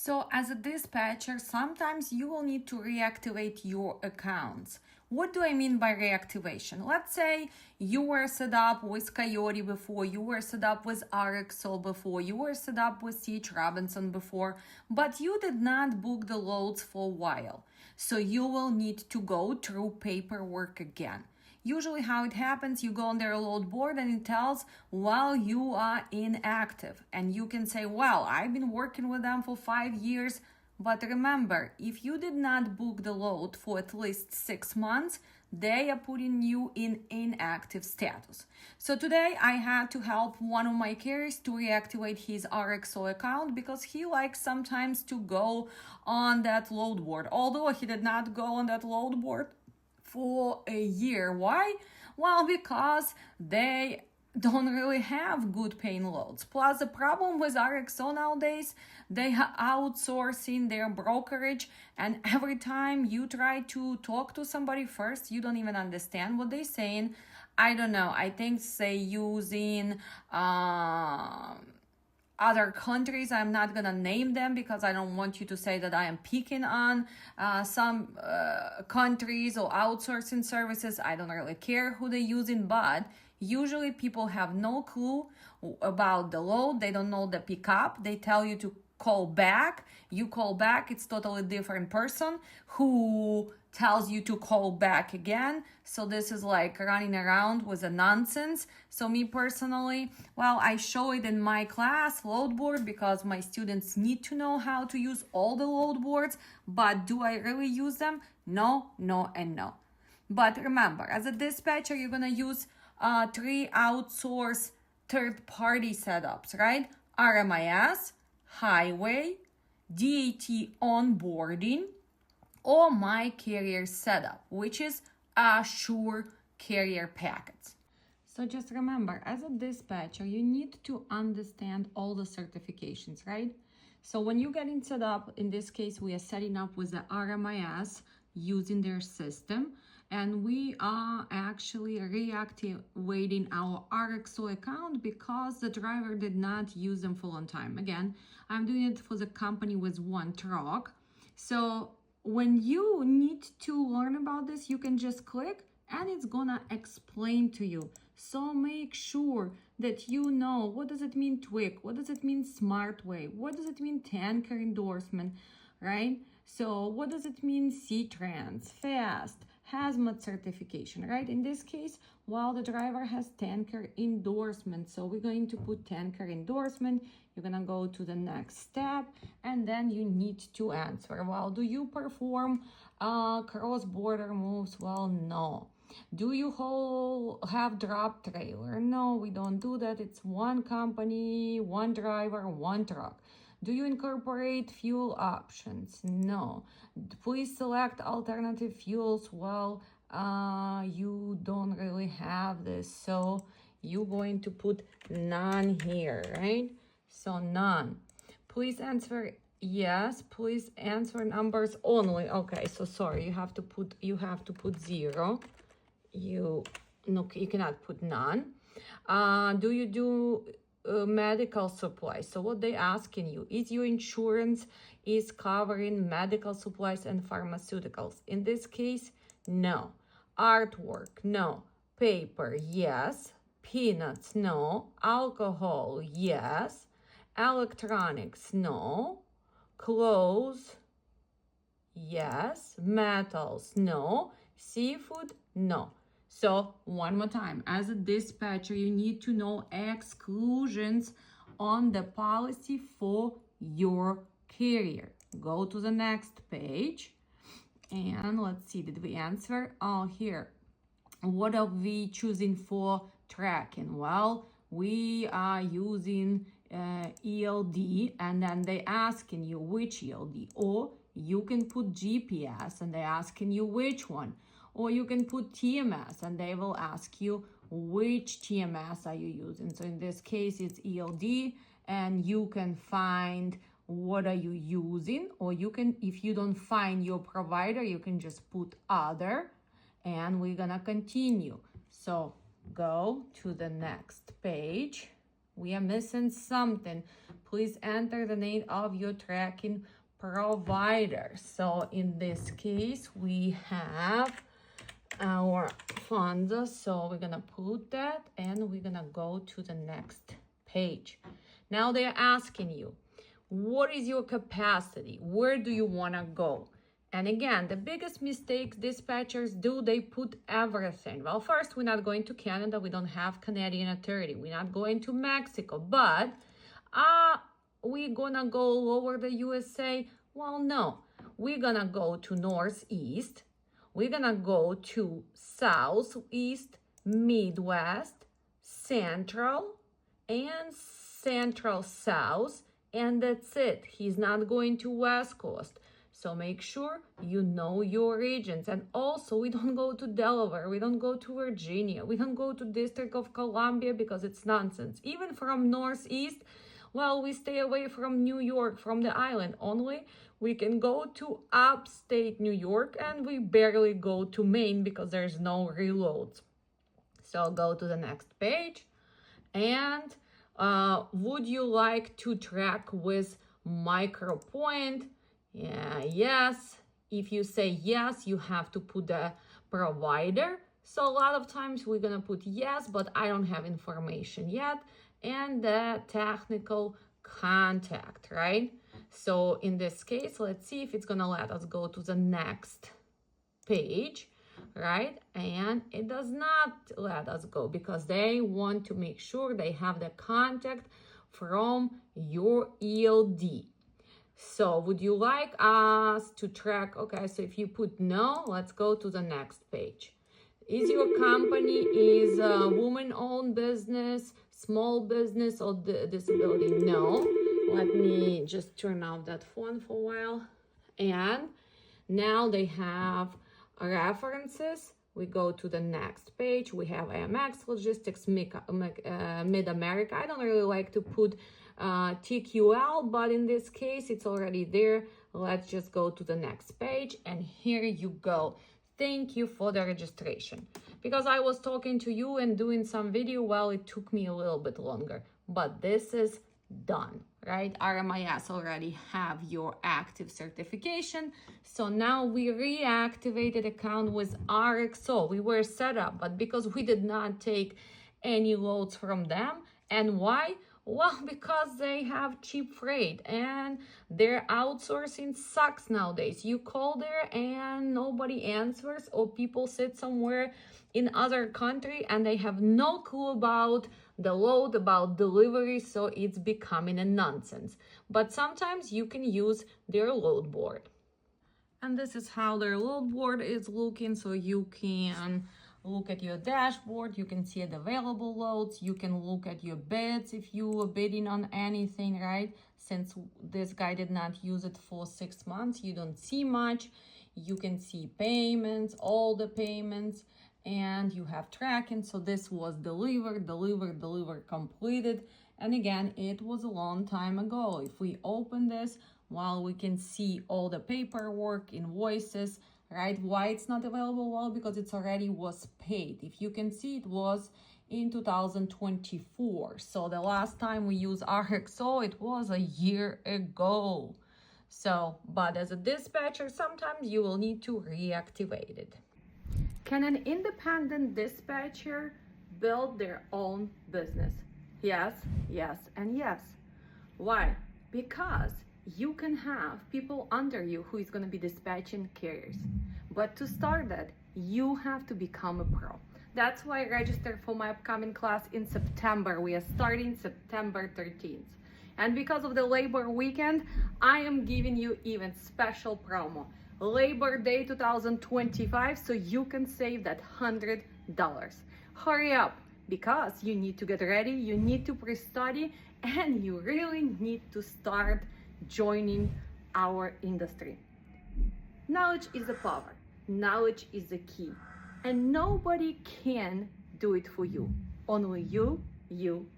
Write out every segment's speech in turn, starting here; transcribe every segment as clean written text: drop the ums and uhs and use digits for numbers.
So as a dispatcher, sometimes you will need to reactivate your accounts. What do I mean by reactivation? Let's say you were set up with Coyote before, you were set up with RXO before, you were set up with C.H. Robinson before, but you did not book the loads for a while. So you will need to go through paperwork again. Usually how it happens, you go on their load board and it tells, well, you are inactive. And you can say, well, I've been working with them for 5 years. But remember, if you did not book the load for at least 6 months, they are putting you in inactive status. So today I had to help one of my carriers to reactivate his RXO account because he likes sometimes to go on that load board. Although he did not go on that load board for a year. Why? Well, because they don't really have good paying loads. Plus, the problem with RXO nowadays, they are outsourcing their brokerage, and every time you try to talk to somebody first, you don't even understand what they're saying. I don't know. I think they using other countries. I'm not gonna name them because I don't want you to say that I am picking on some countries or outsourcing services. I don't really care who they're using, but usually people have no clue about the load. They don't know the pickup. They tell you to call back. You call back, it's totally different person who tells you to call back again. So this is like running around with a nonsense. So me personally, well, I show it in my class, load board, because my students need to know how to use all the load boards. But do I really use them? No, no, and no. But remember, as a dispatcher, you're gonna use 3 outsource third-party setups, right? RMIS, Highway, DAT onboarding, or my carrier setup, which is Assure carrier packets. So just remember, as a dispatcher, you need to understand all the certifications, right? So when you get set up, in this case, we are setting up with the RMIS using their system, and we are actually reactivating our RXO account because the driver did not use them for a long time. Again, I'm doing it for the company with one truck. So when you need to learn about this, you can just click and it's gonna explain to you. So make sure that you know, what does it mean tweak? What does it mean smart way? What does it mean tanker endorsement, right? So what does it mean C-Trans, fast, hazmat certification, right? In this case, well, the driver has tanker endorsement. So we're going to put tanker endorsement. You're gonna go to the next step and then you need to answer. Well, do you perform cross-border moves? Well, no. Do you have drop trailer? No, we don't do that. It's one company, one driver, one truck. Do you incorporate fuel options? No. Please select alternative fuels. Well, you don't really have this, so you're going to put none here, right? So none. Please answer yes. Please answer numbers only. Okay, so sorry, you have to put 0. You cannot put none. Do you do medical supplies? So what they asking you is your insurance is covering medical supplies and pharmaceuticals. In this case, no. Artwork, no. Paper, yes. Peanuts, no. Alcohol, yes. Electronics, no. Clothes, yes. Metals, no. Seafood, no. So one more time, as a dispatcher, you need to know exclusions on the policy for your carrier. Go to the next page and let's see, did we answer? Oh, here. What are we choosing for tracking? Well, we are using ELD, and then they asking you which ELD, or you can put GPS and they asking you which one. Or you can put TMS and they will ask you which TMS are you using. So in this case, it's ELD, and you can find what are you using, or you can, if you don't find your provider, you can just put other, and we're gonna continue. So go to the next page. we are missing something. Please enter the name of your tracking provider. So in this case, we have our funds. So we're gonna put that and we're gonna go to the next page. Now they're asking you, what is your capacity? Where do you wanna go? And again, the biggest mistakes dispatchers do, they put everything. Well, first, we're not going to Canada. We don't have Canadian authority. We're not going to Mexico, but we're gonna go all over the USA. Well, no, we're gonna go to Northeast. We're gonna go to Southeast, Midwest, Central, and Central South, and that's it. He's not going to West Coast. So make sure you know your regions. And also, we don't go to Delaware, we don't go to Virginia, we don't go to District of Columbia because it's nonsense. Even from Northeast, well, we stay away from New York, from the island. Only we can go to upstate New York, and we barely go to Maine because there's no reloads. So go to the next page. And would you like to track with MicroPoint? Yeah, yes. If you say yes, you have to put the provider. So a lot of times we're gonna put yes, but I don't have information yet. And the technical contact, right? So in this case, let's see if it's gonna let us go to the next page, right? And it does not let us go because they want to make sure they have the contact from your ELD. So would you like us to track? Okay, so if you put no, let's go to the next page. Is your company is a woman-owned business, small business, or disability? No. Let me just turn off that phone for a while. And now they have references. We go to the next page. We have AMX, Logistics, Mid-America. I don't really like to put TQL, but in this case, it's already there. Let's just go to the next page. And here you go. Thank you for the registration. Because I was talking to you and doing some video, well, it took me a little bit longer. But this is done, right? RMIS already have your active certification. So now we reactivated account with RXO. We were set up, but because we did not take any loads from them. And why? Well, because they have cheap freight and their outsourcing sucks nowadays. You call there and nobody answers, or people sit somewhere in other country and they have no clue about the load, about delivery, so it's becoming a nonsense. But sometimes you can use their load board. And this is how their load board is looking, so you can look at your dashboard, you can see the available loads, you can look at your bids if you were bidding on anything, right? Since this guy did not use it for 6 months, you don't see much. You can see payments, all the payments, and you have tracking. So this was delivered, completed. And again, it was a long time ago. If we open this, well, we can see all the paperwork, invoices, right? Why it's not available? Well, because it's already was paid. If you can see, it was in 2024. So the last time we used RXO, it was a year ago. So, but as a dispatcher, sometimes you will need to reactivate it. Can an independent dispatcher build their own business? Yes, yes, and yes. Why? Because you can have people under you who is going to be dispatching carriers. But to start that, you have to become a pro. That's why I registered for my upcoming class in September. We are starting September 13th. And because of the Labor Weekend, I am giving you even special promo. Labor Day 2025, so you can save that $100. Hurry up, because you need to get ready, you need to pre-study, and you really need to start joining our industry. Knowledge is the power. Knowledge is the key. And nobody can do it for you. Only you,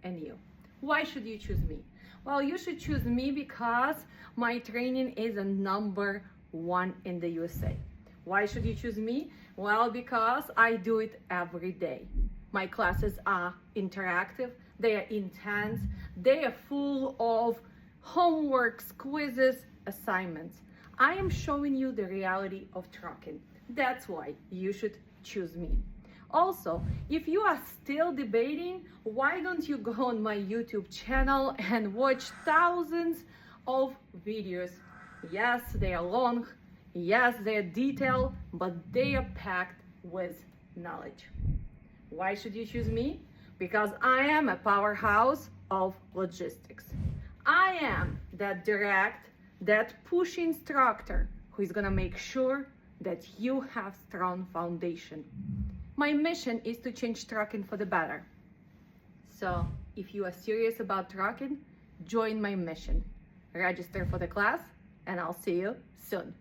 and you. Why should you choose me? Well, you should choose me because my training is a #1 in the USA. Why should you choose me? Well, because I do it every day. My classes are interactive. They are intense. They are full of homeworks, quizzes, assignments. I am showing you the reality of trucking. That's why you should choose me. Also, if you are still debating, why don't you go on my YouTube channel and watch thousands of videos? Yes, they are long. Yes, they are detailed, but they are packed with knowledge. Why should you choose me? Because I am a powerhouse of logistics. I am that direct, that push instructor who is gonna make sure that you have strong foundation. My mission is to change trucking for the better. So if you are serious about trucking, join my mission. Register for the class, and I'll see you soon.